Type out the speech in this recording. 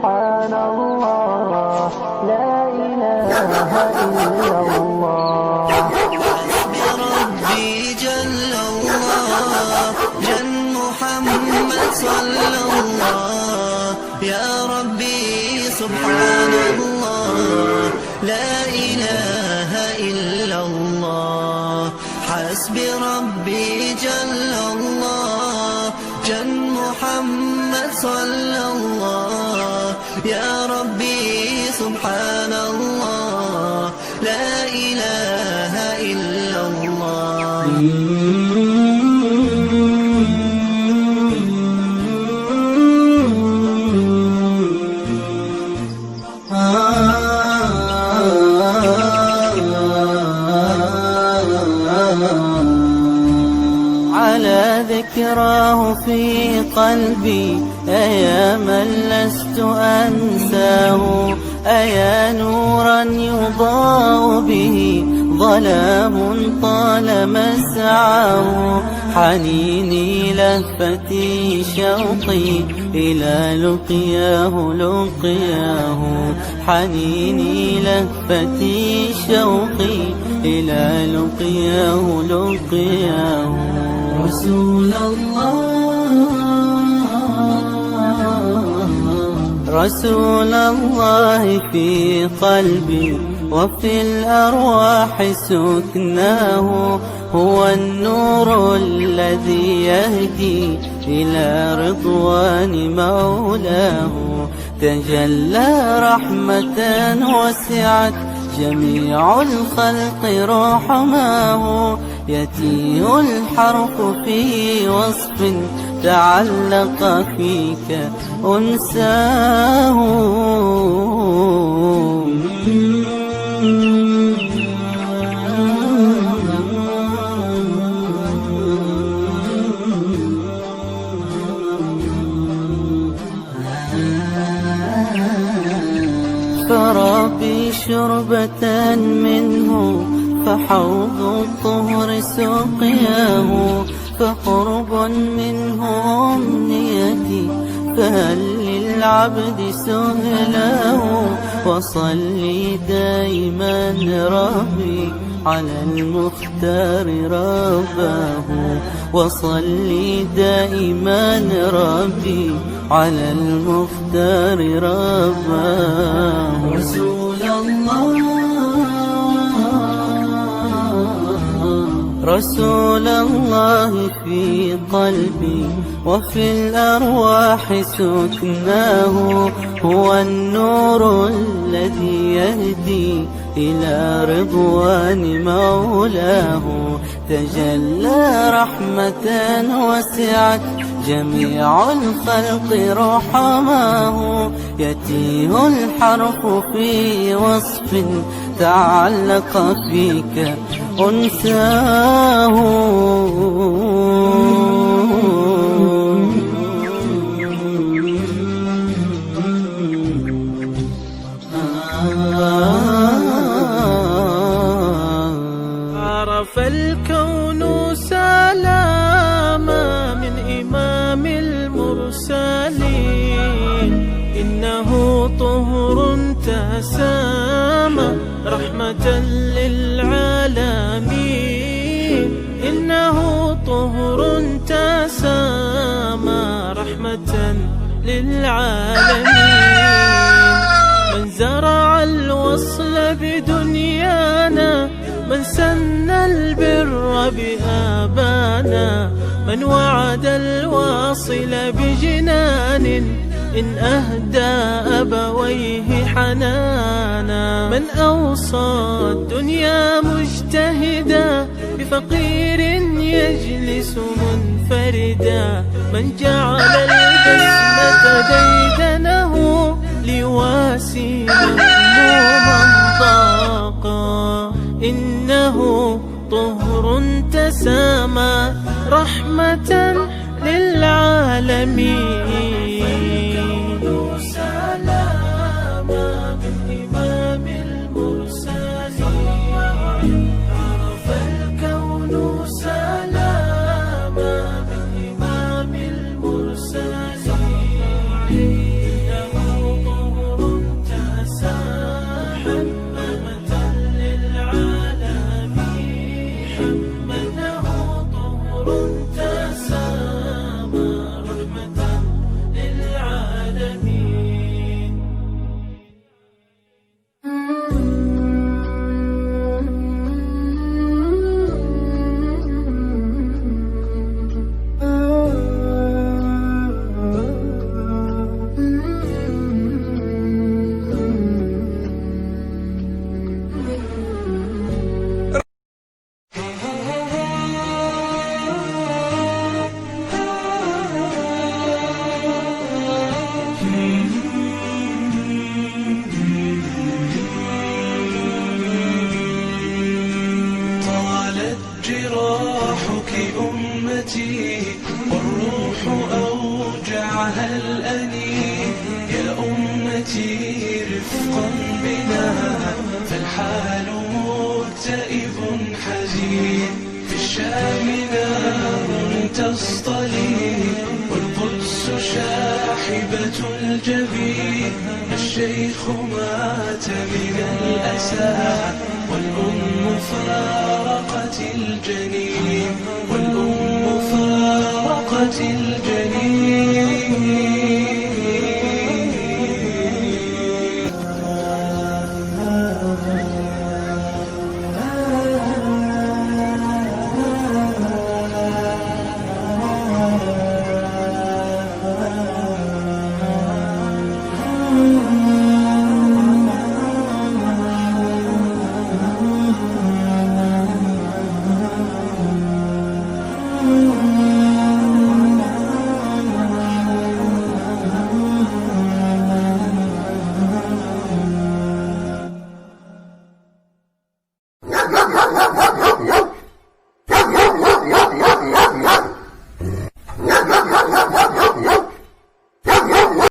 سبحان الله لا إله إلا الله. حسبي ربي جل الله جل محمد صلى الله يا ربي سبحان الله لا إله إلا الله. حسبي ربي جل الله جل محمد صلى الله يا ربي سبحان الله لا إله إلا الله. على ذكراه في قلبي أياما لست أنساه، أيا نورا يضاء به ظلام طال مسعاه. حنيني لهفتي شوقي إلى لقياه لقياه، حنيني لهفتي شوقي إلى لقياه لقياه. رسول الله رسول الله في قلبي وفي الأرواح سكناه، هو النور الذي يهدي إلى رضوان مولاه. تجلى رحمة وسعت جميع الخلق رحماه، يتيه الحرف في وصف تعلق فيك أنساه. فربي شربة منه فحوض الطهر سقياه، فقرب منه أمنيتي فهل للعبد سهلاه. وصلي دائما ربي على المختار رباه، وصلي دائما ربي على المختار رباه. رسول الله رسول الله في قلبي وفي الأرواح سكناه، هو النور الذي يهدي إلى رضوان مولاه. تجلى رحمة وسعت جميع الخلق رحماه، يتيه الحرف في وصف تعلق فيك أنساه. عرف الكون سلاما من إمام المرسلين، إنه طهر تسامى رحمة للعالمين، إنه طهر تسامى رحمة للعالمين. من زرع الوصل بدنيانا، من سن البر بآبانا، من وعد الواصل بجنان إن أهدى أبويه حنانا، من أوصى الدنيا مجتهدا بفقير يجلس منفردا، من جعل البسمة ديدنه ليواسي مهموما ضاقا، إنه طهر تسامى رحمة للعالمين. سلاما من إمام المرسلين، عرف الكون سلاما من إمام المرسلين، إنه يأتي رفقا بنا، فالحال مكتئب حزين. في الشام نار تصطلي، والقدس شاحبة الجبين. الشيخ مات من الأسى، والأم فارقت الجنين، والأم فارقت الجنين.